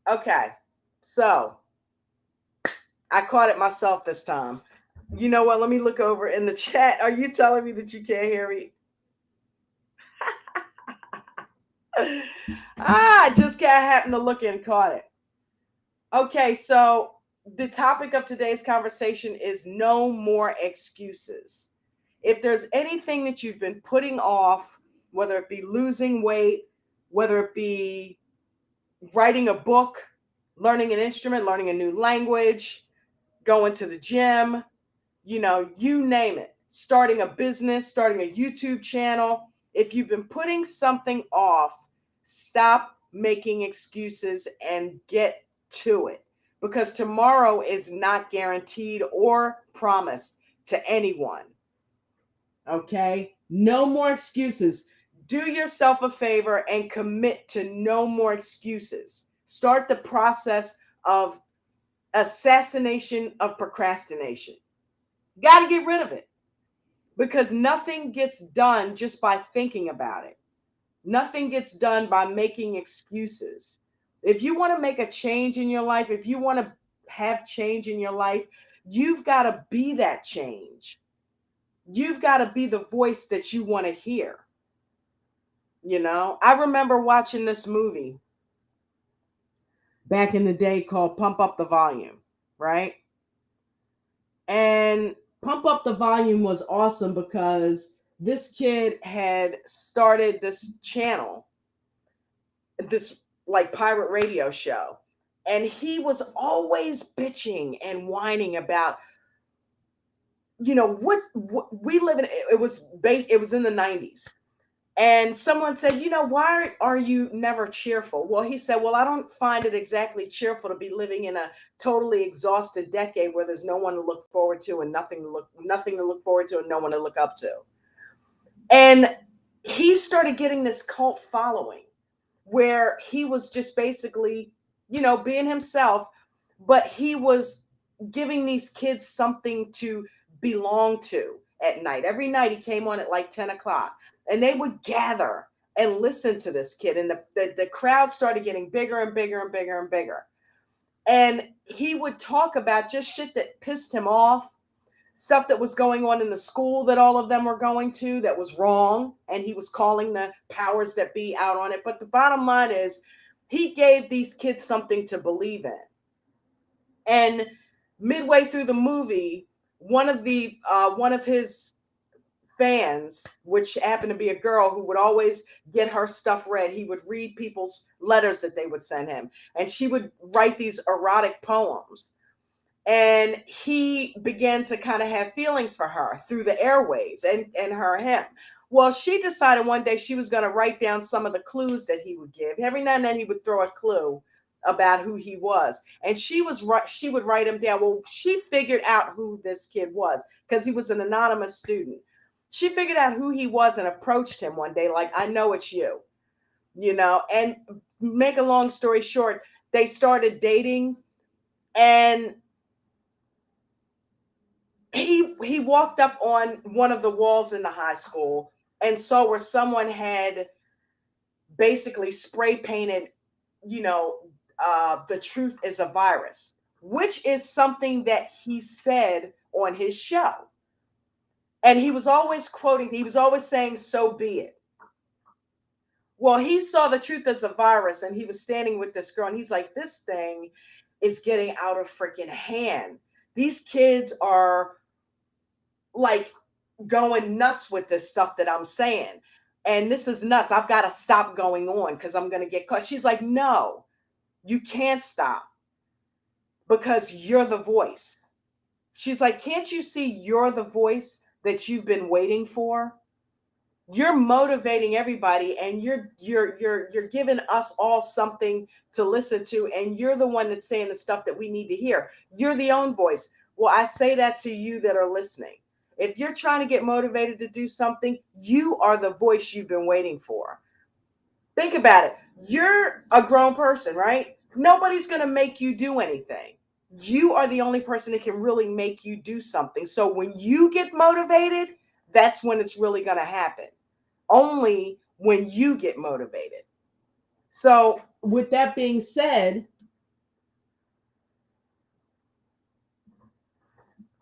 Okay. So I caught it myself this time. You know what? Let me look over in the chat. Are you telling me that you can't hear me? I just can't happen to look and caught it. Okay, so the topic of today's conversation is no more excuses. If there's anything that you've been putting off, whether it be losing weight, whether it be writing a book, learning an instrument, learning a new language, going to the gym, you name it, starting a business, starting a YouTube channel. If you've been putting something off, stop making excuses and get to it, because tomorrow is not guaranteed or promised to anyone. Okay? No more excuses. Do yourself a favor and commit to no more excuses. Start the process of assassination of procrastination. Got to get rid of it, because nothing gets done just by thinking about it. Nothing gets done by making excuses. If you want to make a change in your life, if you want to have change in your life, you've got to be that change. You've got to be the voice that you want to hear. I remember watching this movie back in the day called Pump Up the Volume, right? And Pump Up the Volume was awesome because this kid had started this channel, this like pirate radio show. And he was always bitching and whining about, what we live in. It was in the 90s. And someone said, why are you never cheerful? Well, he said, well, I don't find it exactly cheerful to be living in a totally exhausted decade where there's no one to look forward to and nothing to look forward to and no one to look up to. And he started getting this cult following where he was just basically, being himself, but he was giving these kids something to belong to at night. Every night he came on at like 10 o'clock and they would gather and listen to this kid. And the crowd started getting bigger and bigger and bigger and bigger. And he would talk about just shit that pissed him off, stuff that was going on in the school that all of them were going to that was wrong. And he was calling the powers that be out on it. But the bottom line is he gave these kids something to believe in. And midway through the movie, one of his fans, which happened to be a girl who would always get her stuff read, he would read people's letters that they would send him, and she would write these erotic poems. And he began to kind of have feelings for her through the airwaves and him. Well, she decided one day she was going to write down some of the clues that he would give. Every now and then he would throw a clue about who he was. And she would write him down. Well, she figured out who this kid was because he was an anonymous student. She figured out who he was and approached him one day like, I know it's you, and make a long story short, they started dating. And he walked up on one of the walls in the high school and saw where someone had basically spray painted, the truth is a virus, which is something that he said on his show. And he was always saying, so be it. Well, he saw the truth as a virus and he was standing with this girl and he's like, this thing is getting out of freaking hand. These kids are like going nuts with this stuff that I'm saying. And this is nuts. I've got to stop going on because I'm going to get caught. She's like, no, you can't stop because you're the voice. She's like, can't you see you're the voice that you've been waiting for? You're motivating everybody and you're giving us all something to listen to. And you're the one that's saying the stuff that we need to hear. You're the own voice. Well, I say that to you that are listening. If you're trying to get motivated to do something, you are the voice you've been waiting for. Think about it. You're a grown person, right? Nobody's going to make you do anything. You are the only person that can really make you do something. So when you get motivated, that's when it's really going to happen. Only when you get motivated. So with that being said,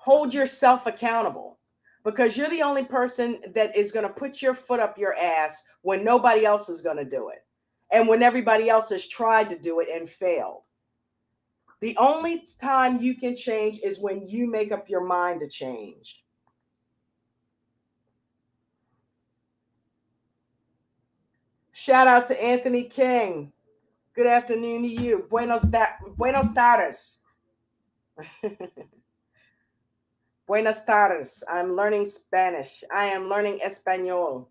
hold yourself accountable, because you're the only person that is going to put your foot up your ass when nobody else is going to do it. And when everybody else has tried to do it and failed. The only time you can change is when you make up your mind to change. Shout out to Anthony King. Good afternoon to you. Buenos tardes. Buenas tardes. I'm learning Spanish. I am learning Espanol.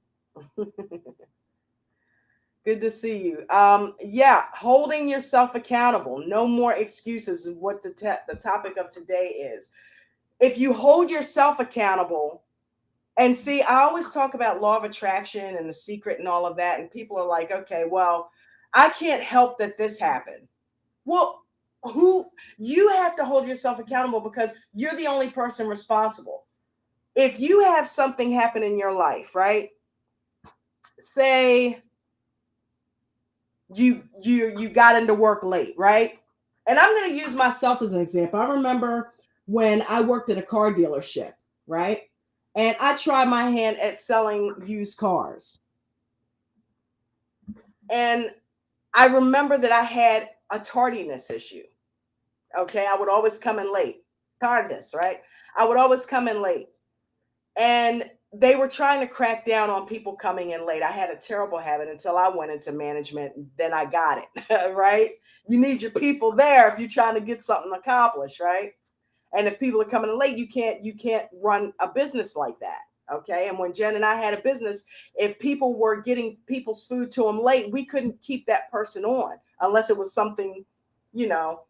Good to see you. Yeah, holding yourself accountable. No more excuses is what the topic of today is. If you hold yourself accountable, and see, I always talk about law of attraction and the secret and all of that, and people are like, okay, well, I can't help that this happened. Well, you have to hold yourself accountable because you're the only person responsible. If you have something happen in your life, right? Say you got into work late, right? And I'm going to use myself as an example. I remember when I worked at a car dealership, right? And I tried my hand at selling used cars. And I remember that I had a tardiness issue. Okay, I would always come in late. Tardiness, right? I would always come in late. And they were trying to crack down on people coming in late. I had a terrible habit until I went into management. Then I got it, right? You need your people there if you're trying to get something accomplished, right? And if people are coming in late, you can't run a business like that. Okay. And when Jen and I had a business, if people were getting people's food to them late, we couldn't keep that person on unless it was something, you know.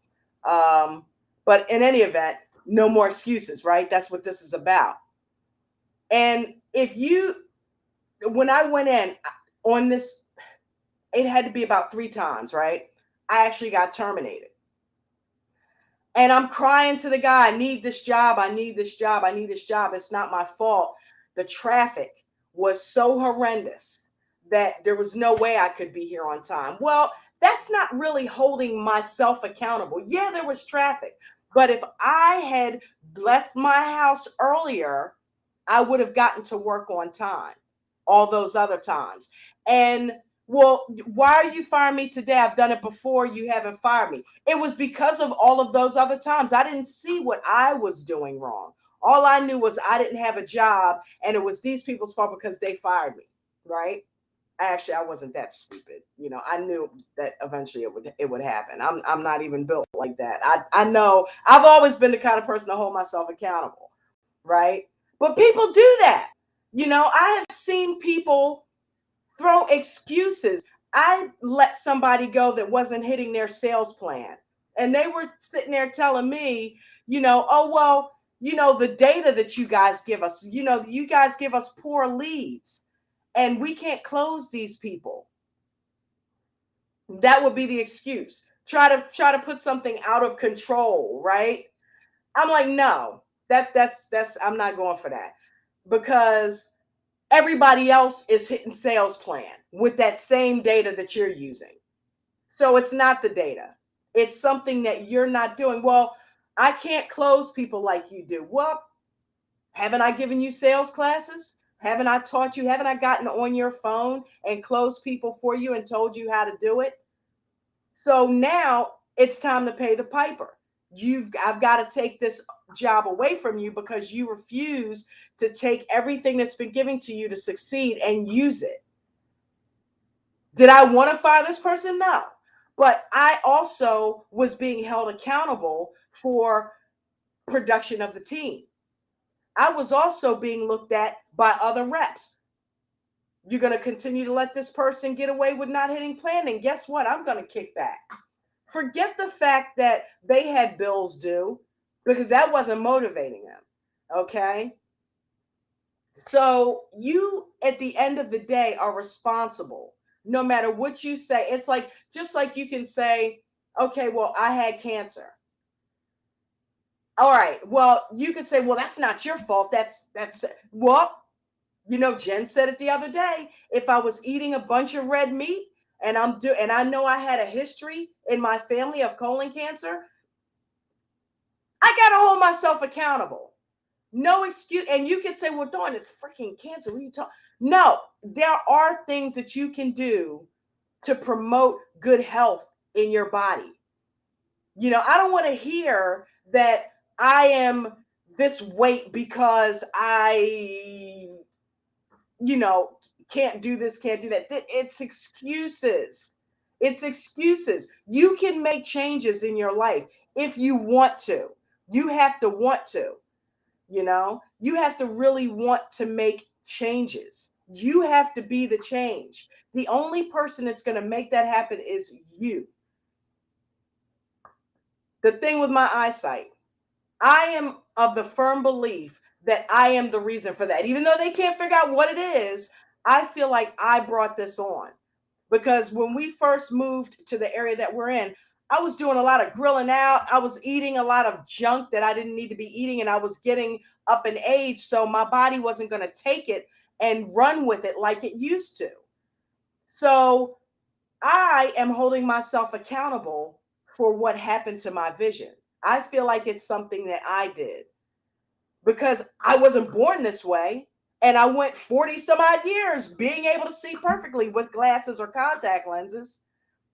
But in any event, no more excuses, right? That's what this is about. And when I went in on this, it had to be about 3 times, right? I actually got terminated. And I'm crying to the guy, I need this job. I need this job. I need this job. It's not my fault. The traffic was so horrendous that there was no way I could be here on time. Well, that's not really holding myself accountable. Yeah, there was traffic. But if I had left my house earlier, I would have gotten to work on time all those other times. And well, why are you firing me today? I've done it before. You haven't fired me. It was because of all of those other times. I didn't see what I was doing wrong. All I knew was I didn't have a job, and it was these people's fault because they fired me, right? Actually, I wasn't that stupid. You know, I knew that eventually it would happen. I'm not even built like that. I know I've always been the kind of person to hold myself accountable, right? But people do that. You know, I have seen people throw excuses. I let somebody go that wasn't hitting their sales plan. And they were sitting there telling me, you know, oh, well, you know, the data that you guys give us, you know, you guys give us poor leads and we can't close these people. That would be the excuse. Try to put something out of control, right? I'm like, no, that's I'm not going for that, because everybody else is hitting sales plan with that same data that you're using. So it's not the data. It's something that you're not doing. Well, I can't close people like you do. Well, haven't I given you sales classes? Haven't I taught you? Haven't I gotten on your phone and closed people for you and told you how to do it? So now it's time to pay the piper. I've got to take this job away from you because you refuse to take everything that's been given to you to succeed and use it. Did I want to fire this person? No. But I also was being held accountable for production of the team. I was also being looked at by other reps. You're going to continue to let this person get away with not hitting plan, and guess what? I'm going to kick back. Forget the fact that they had bills due, because that wasn't motivating them. Okay. So you, at the end of the day, are responsible no matter what you say. It's like, just like you can say, okay, well, I had cancer. All right. Well, you could say, well, that's not your fault. Well, you know, Jen said it the other day. If I was eating a bunch of red meat and I know I had a history in my family of colon cancer, I got to hold myself accountable. No excuse. And you can say, well, Dawn, it's freaking cancer. What are you talking? No, there are things that you can do to promote good health in your body. I don't want to hear that I am this weight because I, you know, can't do this, can't do that. It's excuses. It's excuses. You can make changes in your life if you want to. You have to want to. You have to really want to make changes. You have to be the change. The only person that's going to make that happen is you. The thing with my eyesight, I am of the firm belief that I am the reason for that. Even though they can't figure out what it is, I feel like I brought this on. Because when we first moved to the area that we're in, I was doing a lot of grilling out. I was eating a lot of junk that I didn't need to be eating, and I was getting up in age. So my body wasn't going to take it and run with it like it used to. So I am holding myself accountable for what happened to my vision. I feel like it's something that I did because I wasn't born this way. And I went 40 some odd years being able to see perfectly with glasses or contact lenses.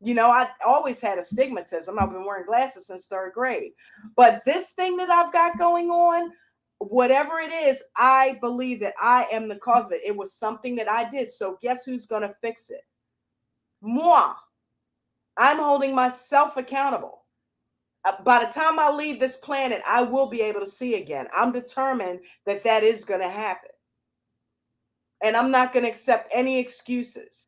I always had astigmatism. I've been wearing glasses since third grade. But this thing that I've got going on, whatever it is, I believe that I am the cause of it. It was something that I did. So guess who's going to fix it? Moi. I'm holding myself accountable. By the time I leave this planet, I will be able to see again. I'm determined that that is going to happen. And I'm not going to accept any excuses.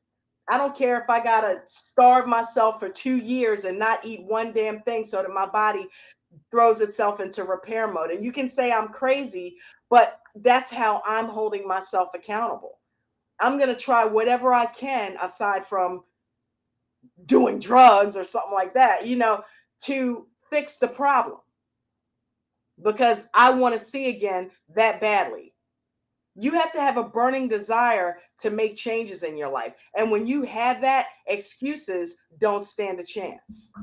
I don't care if I got to starve myself for 2 years and not eat one damn thing so that my body throws itself into repair mode. And you can say I'm crazy, but that's how I'm holding myself accountable. I'm going to try whatever I can aside from doing drugs or something like that, to fix the problem. Because I want to see again that badly. You have to have a burning desire to make changes in your life. And when you have that, excuses don't stand a chance.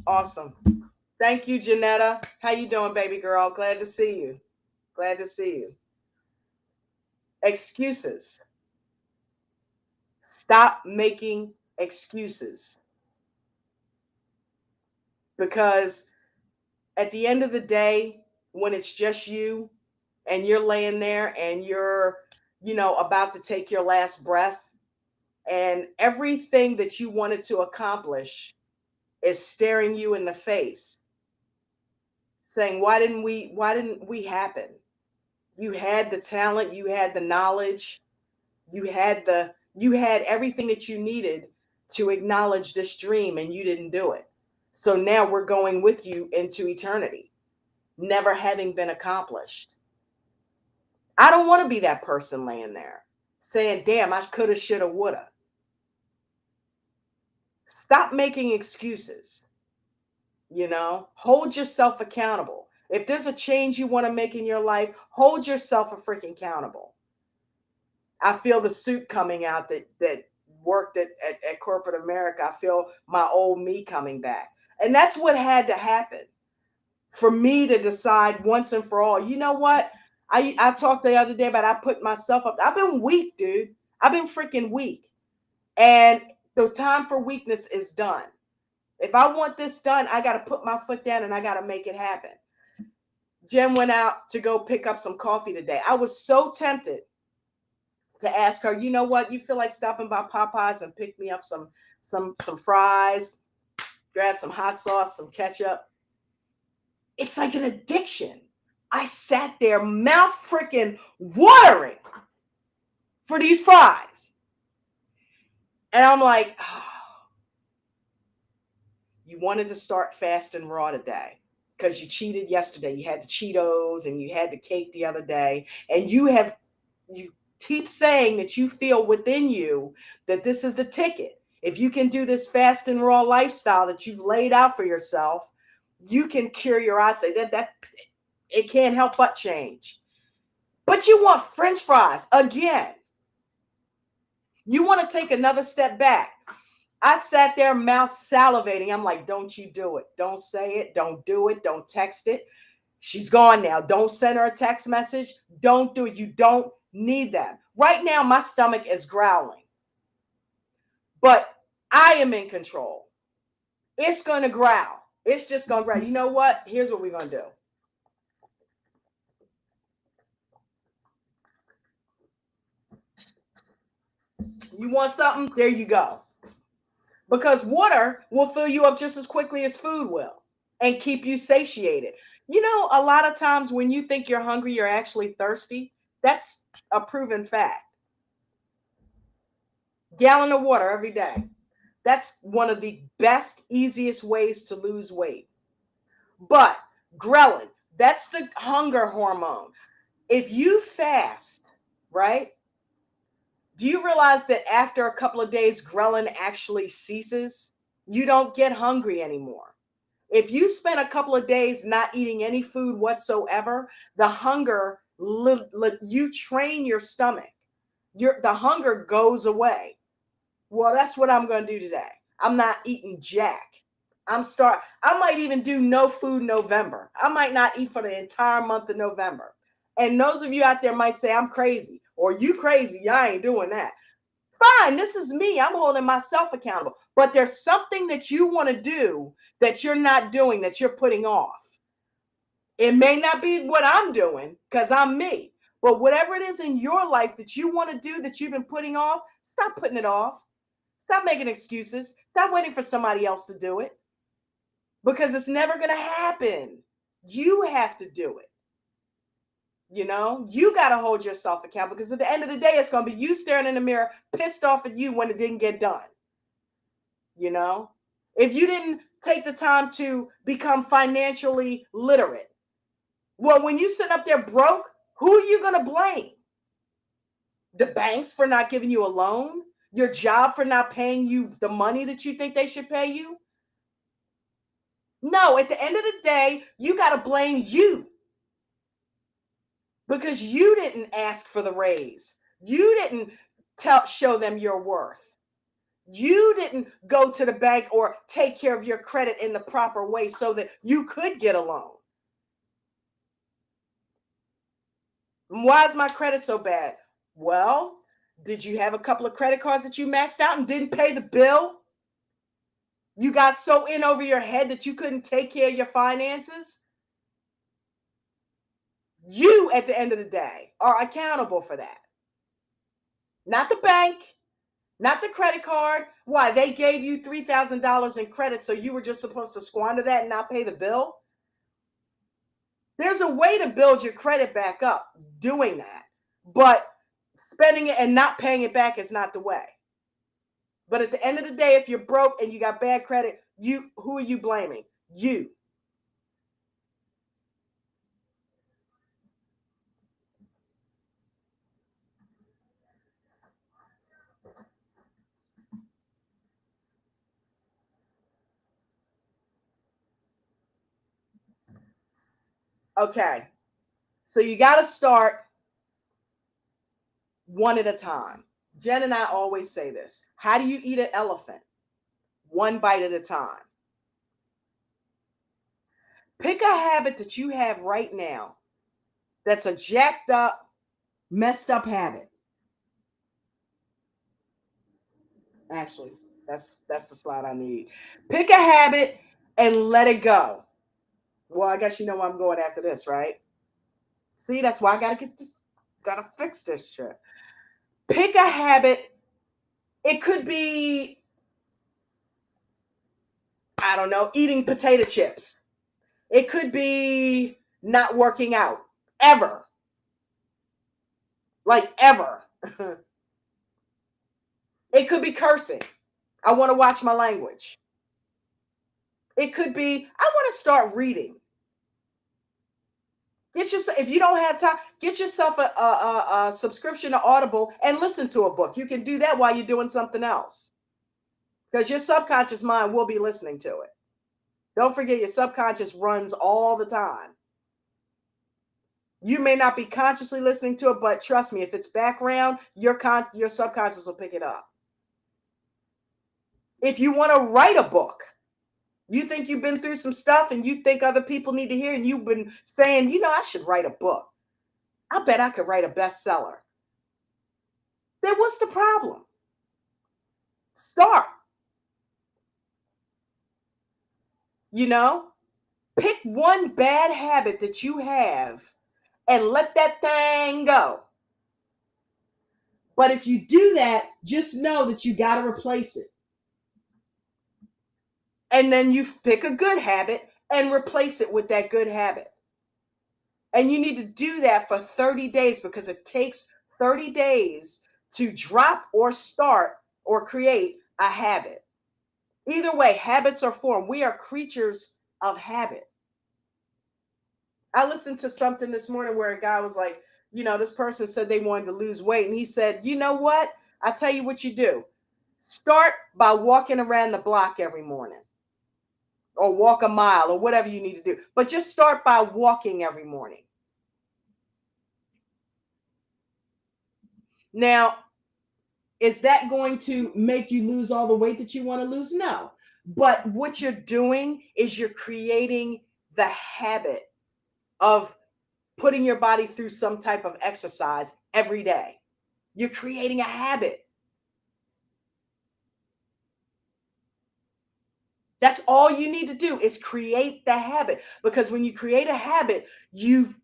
Awesome. Thank you, Janetta. How you doing, baby girl? Glad to see you. Glad to see you. Excuses. Stop making excuses. Because at the end of the day, when it's just you and you're laying there and you're, about to take your last breath, and everything that you wanted to accomplish is staring you in the face, saying, why didn't we happen? You had the talent, you had the knowledge, you had everything that you needed to acknowledge this dream, and you didn't do it. So now we're going with you into eternity, never having been accomplished. I don't want to be that person laying there saying, damn, I coulda, shoulda, woulda. Stop making excuses. Hold yourself accountable. If there's a change you want to make in your life, hold yourself a freaking accountable. I feel the suit coming out that worked at corporate America. I feel my old me coming back. And that's what had to happen for me to decide once and for all. You know what? I talked the other day about I put myself up. I've been weak, dude. I've been freaking weak. And the time for weakness is done. If I want this done, I got to put my foot down and I got to make it happen. Jen went out to go pick up some coffee today. I was so tempted to ask her, you know what? You feel like stopping by Popeyes and pick me up some fries, grab some hot sauce, some ketchup. It's like an addiction. I sat there mouth freaking watering for these fries. And I'm like, oh, you wanted to start fast and raw today because you cheated yesterday. You had the Cheetos and you had the cake the other day. And you keep saying that you feel within you that this is the ticket. If you can do this fast and raw lifestyle that you've laid out for yourself, you can cure your eyesight. That it can't help but change. But you want French fries again. You want to take another step back. I sat there, mouth salivating. I'm like, don't you do it. Don't say it. Don't do it. Don't text it. She's gone now. Don't send her a text message. Don't do it. You don't need that. Right now, my stomach is growling. But I am in control. It's going to growl. It's just going to growl. You know what? Here's what we're going to do. You want something? There you go. Because water will fill you up just as quickly as food will and keep you satiated. You know, a lot of times when you think you're hungry, you're actually thirsty. That's a proven fact. Gallon of water every day. That's one of the best, easiest ways to lose weight. But ghrelin, that's the hunger hormone. If you fast, right? Do you realize that after a couple of days, ghrelin actually ceases? You don't get hungry anymore. If you spend a couple of days not eating any food whatsoever, the hunger, you train your stomach. The hunger goes away. Well, that's what I'm going to do today. I'm not eating jack. I might even do no food November. I might not eat for the entire month of November. And those of you out there might say, I'm crazy, or you crazy. I ain't doing that. Fine, this is me. I'm holding myself accountable. But there's something that you want to do that you're not doing, that you're putting off. It may not be what I'm doing because I'm me. But whatever it is in your life that you want to do that you've been putting off, stop putting it off. Stop making excuses. Stop waiting for somebody else to do it. Because it's never going to happen. You have to do it. You know, you got to hold yourself accountable because at the end of the day, it's going to be you staring in the mirror, pissed off at you when it didn't get done. You know, if you didn't take the time to become financially literate, well, when you sit up there broke, who are you going to blame? The banks for not giving you a loan? Your job for not paying you the money that you think they should pay you? No, at the end of the day, you got to blame you. Because you didn't ask for the raise. You didn't show them your worth. You didn't go to the bank or take care of your credit in the proper way so that you could get a loan. Why is my credit so bad? Well, did you have a couple of credit cards that you maxed out and didn't pay the bill? You got so in over your head that you couldn't take care of your finances? You, at the end of the day, are accountable for that. Not the bank, not the credit card. Why? They gave you $3,000 in credit, so you were just supposed to squander that and not pay the bill? There's a way to build your credit back up doing that, but spending it and not paying it back is not the way. But at the end of the day, if you're broke and you got bad credit, who are you blaming? You. Okay. So you got to start one at a time. Jen and I always say this. How do you eat an elephant? One bite at a time. Pick a habit that you have right now that's a jacked up, messed up habit. Actually, that's the slide I need. Pick a habit and let it go. Well, I guess you know where I'm going after this, right? See, that's why I gotta fix this shit. Pick a habit. It could be, I don't know, eating potato chips. It could be not working out ever. Like ever. It could be cursing. I want to watch my language. It could be, I want to start reading. If you don't have time, get yourself a subscription to Audible and listen to a book. You can do that while you're doing something else. Because your subconscious mind will be listening to it. Don't forget, your subconscious runs all the time. You may not be consciously listening to it, but trust me, if it's background, your subconscious will pick it up. If you want to write a book, you think you've been through some stuff and you think other people need to hear, and you've been saying, I should write a book. I bet I could write a bestseller. Then what's the problem? Start. Pick one bad habit that you have and let that thing go. But if you do that, just know that you got to replace it. And then you pick a good habit and replace it with that good habit. And you need to do that for 30 days because it takes 30 days to drop or start or create a habit. Either way, habits are formed. We are creatures of habit. I listened to something this morning where a guy was like, this person said they wanted to lose weight. And he said, you know what? I tell you what you do. Start by walking around the block every morning or walk a mile or whatever you need to do. But just start by walking every morning. Now, is that going to make you lose all the weight that you want to lose? No. But what you're doing is you're creating the habit of putting your body through some type of exercise every day. You're creating a habit. That's all you need to do is create the habit. Because when you create a habit, you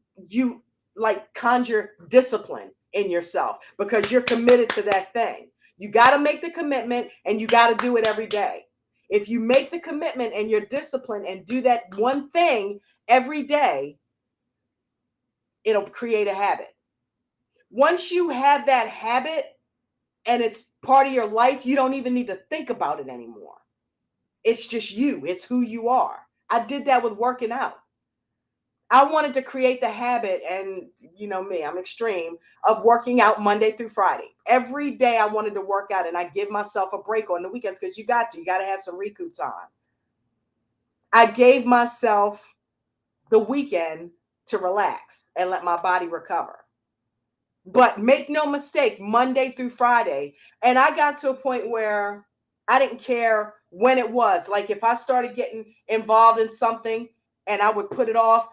like conjure discipline in yourself because you're committed to that thing. You got to make the commitment and you got to do it every day. If you make the commitment and you're disciplined and do that one thing every day, it'll create a habit. Once you have that habit and it's part of your life, you don't even need to think about it anymore. It's just you. It's who you are. I did that with working out. I wanted to create the habit, and you know me, I'm extreme, of working out Monday through Friday. Every day I wanted to work out, and I give myself a break on the weekends because you got to have some recoup time. I gave myself the weekend to relax and let my body recover. But make no mistake, Monday through Friday. And I got to a point where I didn't care when it was. Like if I started getting involved in something and I would put it off,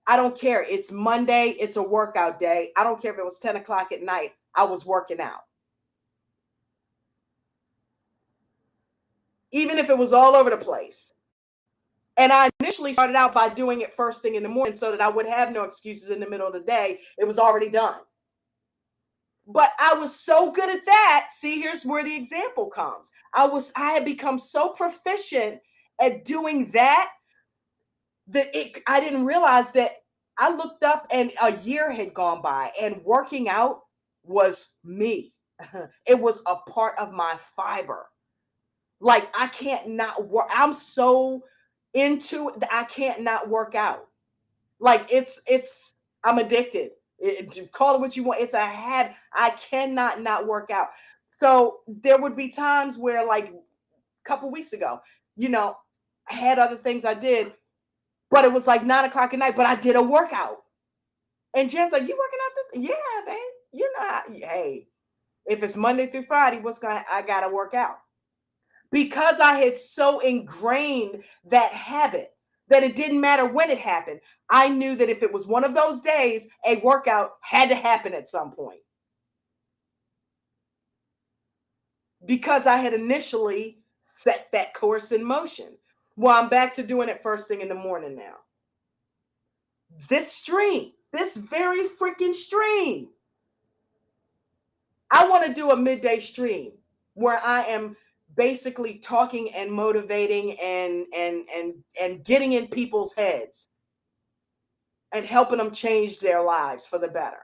I don't care. It's Monday. It's a workout day. I don't care if it was 10 o'clock at night. I was working out. Even if it was all over the place. And I initially started out by doing it first thing in the morning so that I would have no excuses in the middle of the day. It was already done. But I was so good at that. See, here's where the example comes. I had become so proficient at doing that I didn't realize that I looked up and a year had gone by and working out was me. It was a part of my fiber. Like I can't not work. I'm so into it that I can't not work out. Like I'm addicted. Call it what you want. It's a habit. I cannot not work out. So there would be times where like a couple weeks ago, I had other things I did, but it was like 9 o'clock at night, but I did a workout. And Jen's like, you working out this? Yeah, man. Hey, if it's Monday through Friday, I got to work out. Because I had so ingrained that habit that it didn't matter when it happened. I knew that if it was one of those days, a workout had to happen at some point. Because I had initially set that course in motion. Well, I'm back to doing it first thing in the morning now. This very freaking stream. I want to do a midday stream where I am basically talking and motivating and getting in people's heads and helping them change their lives for the better.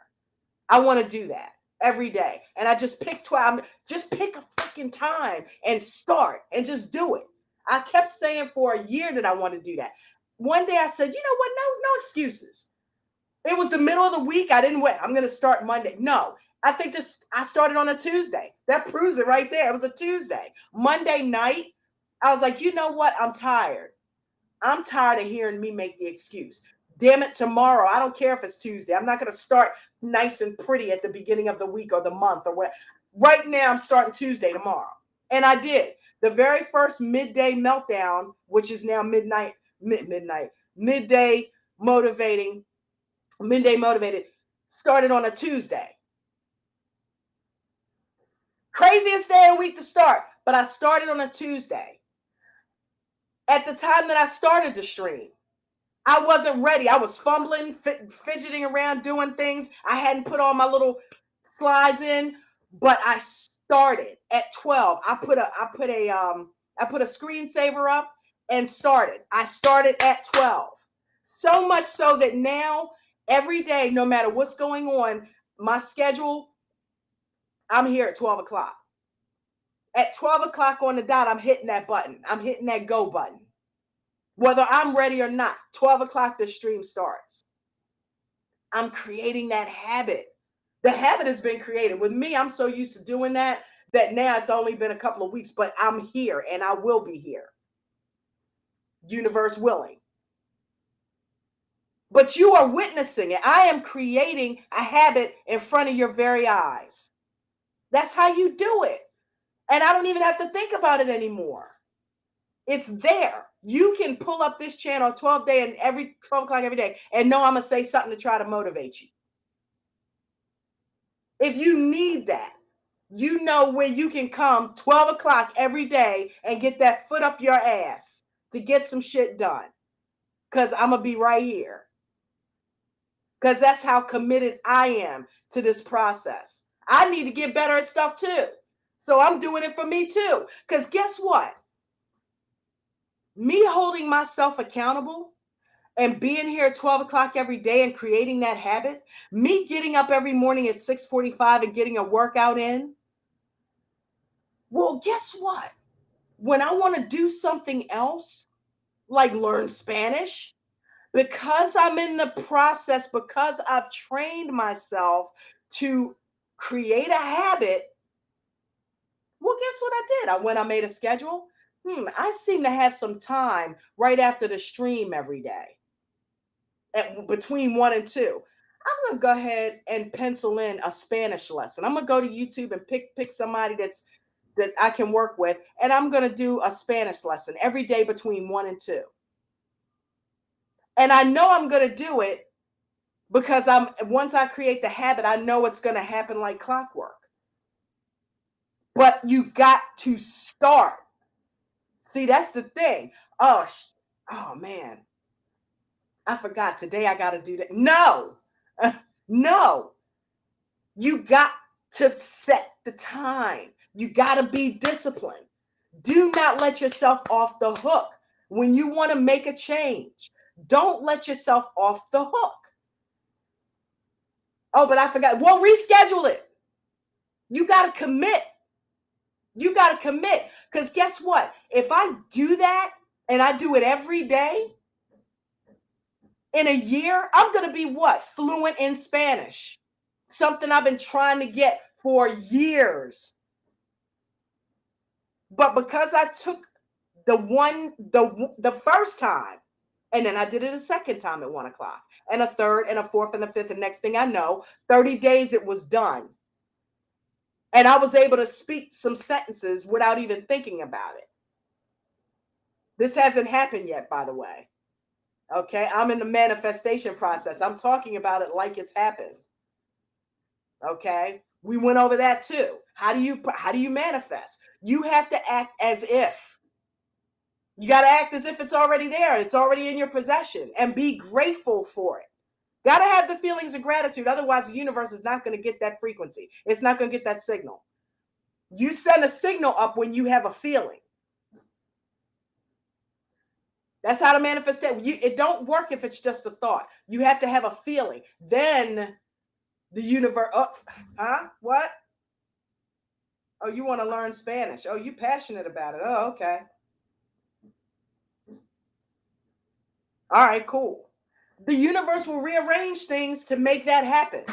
I want to do that every day. And I just pick a freaking time and start and just do it. I kept saying for a year that I want to do that. One day I said, you know what? No excuses. It was the middle of the week. I didn't wait. I'm going to start Monday. No, I started on a Tuesday. That proves it right there. It was a Tuesday. Monday night, I was like, you know what? I'm tired. I'm tired of hearing me make the excuse. Damn it, tomorrow. I don't care if it's Tuesday. I'm not going to start nice and pretty at the beginning of the week or the month or what. Right now, I'm starting Tuesday tomorrow. And I did. The very first midday meltdown, which is now midday motivated, started on a Tuesday. Craziest day of the week to start, but I started on a Tuesday. At the time that I started the stream, I wasn't ready. I was fumbling, fidgeting around, doing things. I hadn't put all my little slides in, but I started at 12. I put a screensaver up and started. I started at 12. So much so that now every day, no matter what's going on, my schedule, I'm here at 12 o'clock. At 12 o'clock on the dot, I'm hitting that button. I'm hitting that go button. Whether I'm ready or not, 12 o'clock, the stream starts. I'm creating that habit. The habit has been created. With me, I'm so used to doing that now it's only been a couple of weeks, but I'm here and I will be here. Universe willing. But you are witnessing it. I am creating a habit in front of your very eyes. That's how you do it. And I don't even have to think about it anymore. It's there. You can pull up this channel 12 o'clock every day and know I'm going to say something to try to motivate you. If you need that, you know where you can come 12 o'clock every day and get that foot up your ass to get some shit done. Because I'm going to be right here. Because that's how committed I am to this process. I need to get better at stuff too. So I'm doing it for me too. Because guess what? Me holding myself accountable and being here at 12 o'clock every day and creating that habit, me getting up every morning at 6:45 and getting a workout in, well, guess what? When I want to do something else, like learn Spanish, because I'm in the process, because I've trained myself to create a habit, well, guess what I did? I made a schedule. I seem to have some time right after the stream every day. Between 1 and 2, I'm going to go ahead and pencil in a Spanish lesson. I'm going to go to YouTube and pick somebody that I can work with, and I'm going to do a Spanish lesson every day between 1 and 2. And I know I'm going to do it because once I create the habit, I know it's going to happen like clockwork. But you got to start. See, that's the thing. Oh man. I forgot today I got to do that. No. No. You got to set the time. You got to be disciplined. Do not let yourself off the hook when you want to make a change. Don't let yourself off the hook. Oh, but I forgot. Well, reschedule it. You got to commit. You got to commit. Because guess what? If I do that and I do it every day, in a year, I'm going to be what? Fluent in Spanish. Something I've been trying to get for years. But because I took the first time, and then I did it a second time at 1 o'clock, and a third, and a fourth, and a fifth, and next thing I know, 30 days it was done. And I was able to speak some sentences without even thinking about it. This hasn't happened yet, by the way. Okay, I'm in the manifestation process. I'm talking about it like it's happened. Okay, we went over that too. How do you manifest? You have to act as if. You got to act as if it's already there. It's already in your possession, and be grateful for it. Got to have the feelings of gratitude. Otherwise, the universe is not going to get that frequency. It's not going to get that signal. You send a signal up when you have a feeling. That's how to manifest it. It don't work if it's just a thought. You have to have a feeling. Then the universe. What? Oh, you want to learn Spanish? Oh, you passionate about it? Oh, okay. All right, cool. The universe will rearrange things to make that happen.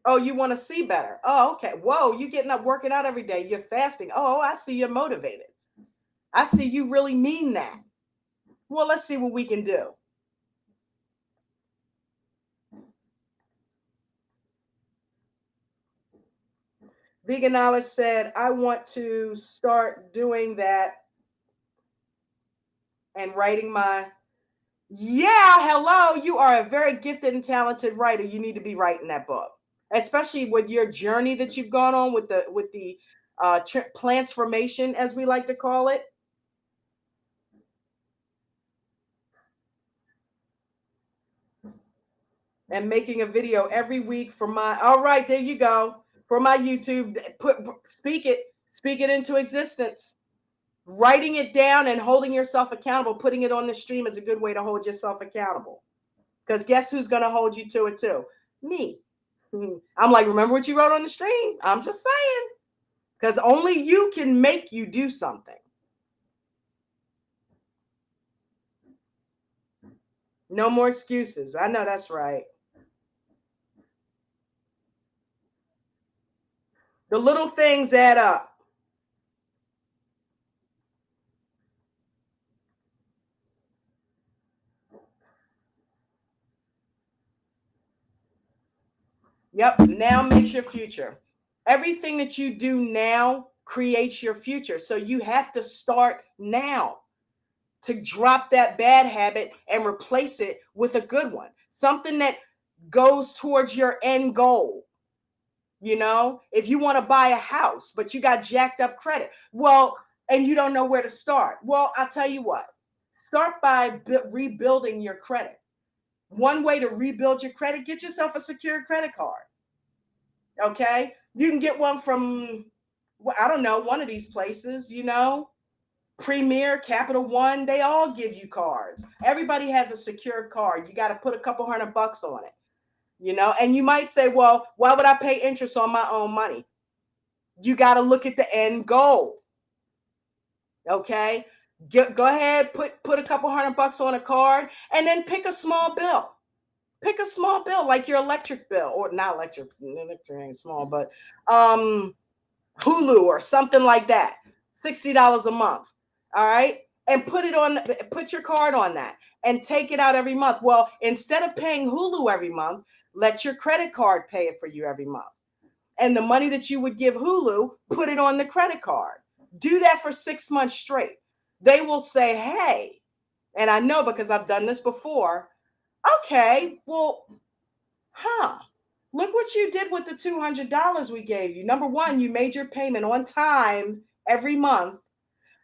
Oh, you want to see better. Oh, okay. Whoa, you getting up working out every day. You're fasting. Oh, I see you're motivated. I see you really mean that. Well, let's see what we can do. Veganowledge said, I want to start doing that and writing my. Yeah, hello. You are a very gifted and talented writer. You need to be writing that book, especially with your journey that you've gone on with the transformation, as we like to call it. And making a video every week for my. All right, there you go. For my YouTube, speak it into existence. Writing it down and holding yourself accountable, putting it on the stream is a good way to hold yourself accountable. Because guess who's going to hold you to it too? Me. I'm like, remember what you wrote on the stream? I'm just saying. Because only you can make you do something. No more excuses. I know that's right. The little things add up. Yep. Now makes your future. Everything that you do now creates your future. So you have to start now to drop that bad habit and replace it with a good one. Something that goes towards your end goal. You know, if you want to buy a house, but you got jacked up credit, well, and you don't know where to start. Well, I'll tell you what, start by rebuilding your credit. One way to rebuild your credit, get yourself a secured credit card. Okay. You can get one from, well, I don't know, one of these places, you know, Premier, Capital One, they all give you cards. Everybody has a secured card. You got to put a couple $100 on it, you know, and you might say, well, why would I pay interest on my own money? You got to look at the end goal. Okay. Go ahead, put a couple $100 on a card and then pick a small bill. Pick a small bill like your electric bill, or not electric ain't small, but Hulu or something like that. $60 a month. All right. And put your card on that and take it out every month. Well, instead of paying Hulu every month, let your credit card pay it for you every month. And the money that you would give Hulu, put it on the credit card. Do that for 6 months straight. They will say, hey, and I know because I've done this before. Okay, well, look what you did with the $200 we gave you. Number one, you made your payment on time every month.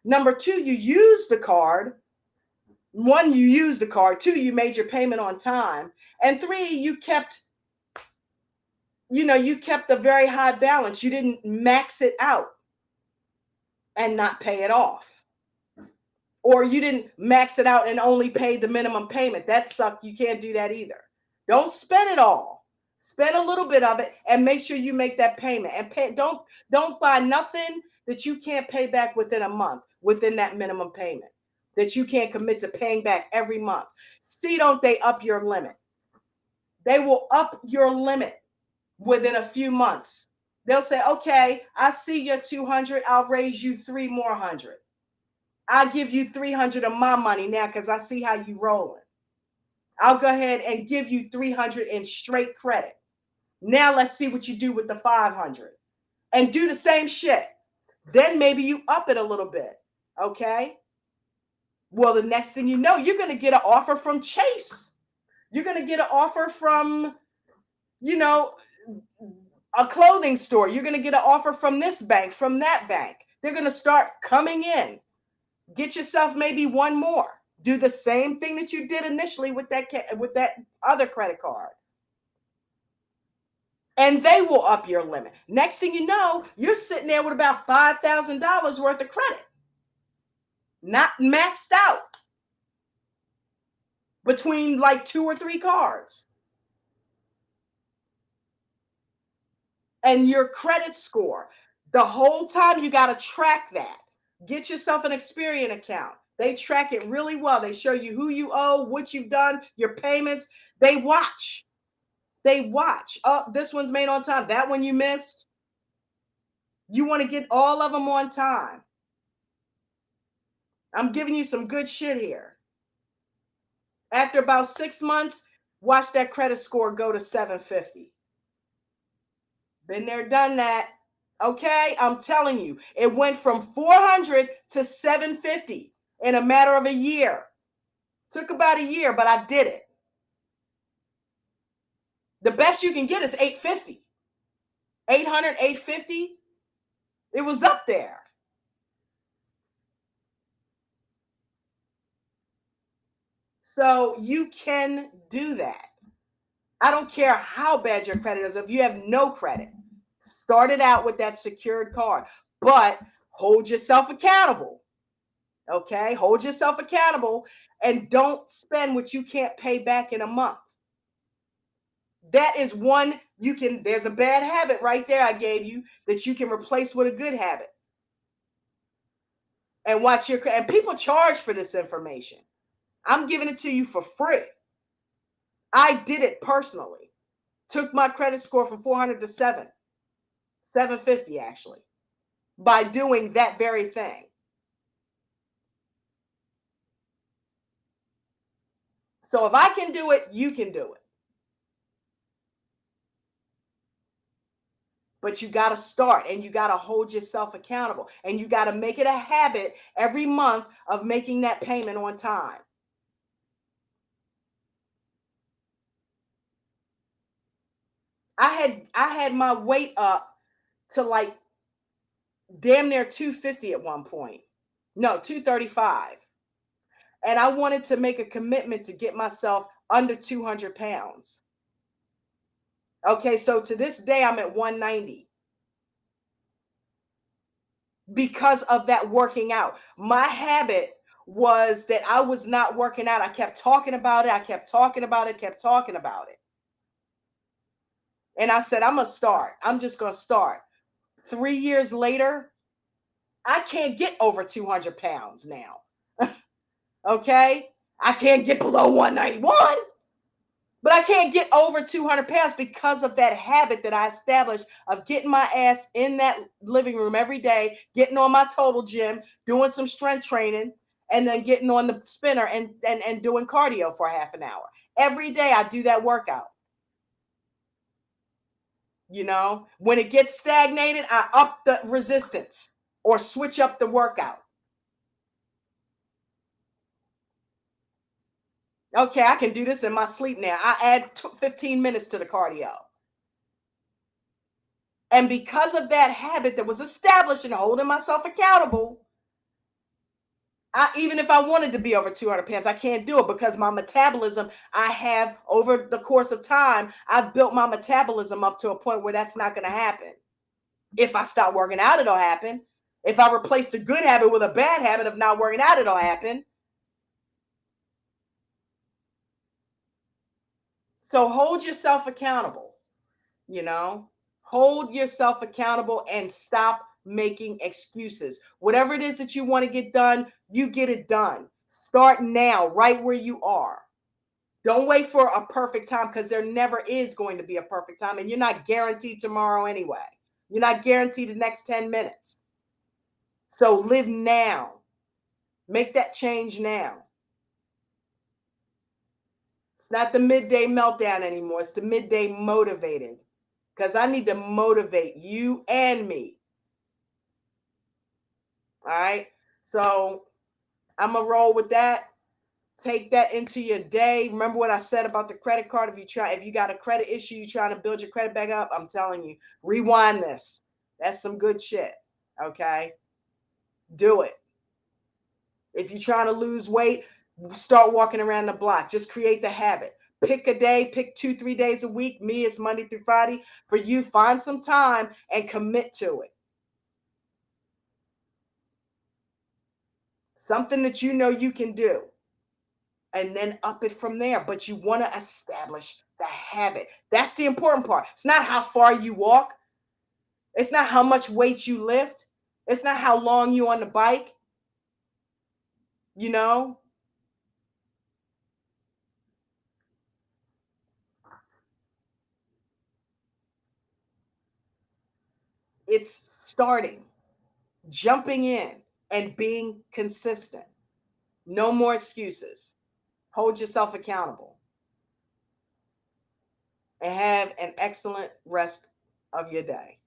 Number two, you used the card. One, you used the card. Two, you made your payment on time. And three, you kept a very high balance. You didn't max it out and not pay it off. Or you didn't max it out and only pay the minimum payment. That sucked. You can't do that either. Don't spend it all. Spend a little bit of it and make sure you make that payment. And don't buy nothing that you can't pay back within a month, within that minimum payment, that you can't commit to paying back every month. See, don't they up your limit? They will up your limit within a few months. They'll say, okay, I see your 200. I'll raise you 3 more 100. I'll give you 300 of my money now because I see how you rolling. I'll go ahead and give you 300 in straight credit. Now let's see what you do with the 500 and do the same shit. Then maybe you up it a little bit. Okay. Well, the next thing you know, you're going to get an offer from Chase. You're going to get an offer from, a clothing store. You're going to get an offer from this bank, from that bank. They're going to start coming in. Get yourself maybe one more. Do the same thing that you did initially with that other credit card. And they will up your limit. Next thing you know, you're sitting there with about $5,000 worth of credit. Not maxed out. Between like 2 or 3 cards. And your credit score. The whole time you got to track that. Get yourself an Experian account. They track it really well. They show you who you owe, what you've done, your payments. They watch. They watch. Oh, this one's made on time. That one you missed. You want to get all of them on time. I'm giving you some good shit here. After about 6 months, watch that credit score go to 750. Been there, done that. Okay, I'm telling you, it went from 400 to 750 in a matter of a year. Took about a year, but I did it. The best you can get is 850. 800, 850. It was up there. So you can do that. I don't care how bad your credit is. If you have no credit, start it out with that secured card, but hold yourself accountable. Okay, hold yourself accountable and don't spend what you can't pay back in a month. That is one you can, there's a bad habit right there I gave you that you can replace with a good habit. And watch your, and people charge for this information. I'm giving it to you for free. I did it personally. Took my credit score from 400 to 750 actually, by doing that very thing. So if I can do it, you can do it. But you got to start and you got to hold yourself accountable and you got to make it a habit every month of making that payment on time. I had my weight up to like damn near 250 at one point. No, 235. And I wanted to make a commitment to get myself under 200 pounds. Okay, so to this day, I'm at 190 because of that working out. My habit was that I was not working out. I kept talking about it. I kept talking about it, kept talking about it. And I said, I'm going to start. I'm just going to start. 3 years later, I can't get over 200 pounds now. Okay? I can't get below 191. But I can't get over 200 pounds because of that habit that I established of getting my ass in that living room every day, getting on my total gym, doing some strength training, and then getting on the spinner and doing cardio for half an hour. Every day I do that workout. You know, when it gets stagnated, I up the resistance or switch up the workout. Okay, I can do this in my sleep now. I add 15 minutes to the cardio. And because of that habit that was established and holding myself accountable, even if I wanted to be over 200 pounds, I can't do it because my metabolism, I have over the course of time, I've built my metabolism up to a point where that's not going to happen. If I stop working out, it'll happen. If I replace the good habit with a bad habit of not working out, it'll happen. So hold yourself accountable, you know, hold yourself accountable and stop making excuses. Whatever it is that you want to get done, you get it done. Start now, right where you are. Don't wait for a perfect time because there never is going to be a perfect time. And you're not guaranteed tomorrow anyway. You're not guaranteed the next 10 minutes. So live now. Make that change now. It's not the midday meltdown anymore. It's the midday motivated. Because I need to motivate you and me. All right. So I'm going to roll with that. Take that into your day. Remember what I said about the credit card. If you got a credit issue, you're trying to build your credit back up, I'm telling you, rewind this. That's some good shit. Okay. Do it. If you're trying to lose weight, start walking around the block. Just create the habit. Pick a day, pick 2-3 days a week. Me, it's Monday through Friday. For you, find some time and commit to it. Something that you know you can do. And then up it from there. But you want to establish the habit. That's the important part. It's not how far you walk. It's not how much weight you lift. It's not how long you on the bike. You know? It's starting, jumping in, and being consistent. No more excuses. Hold yourself accountable and have an excellent rest of your day.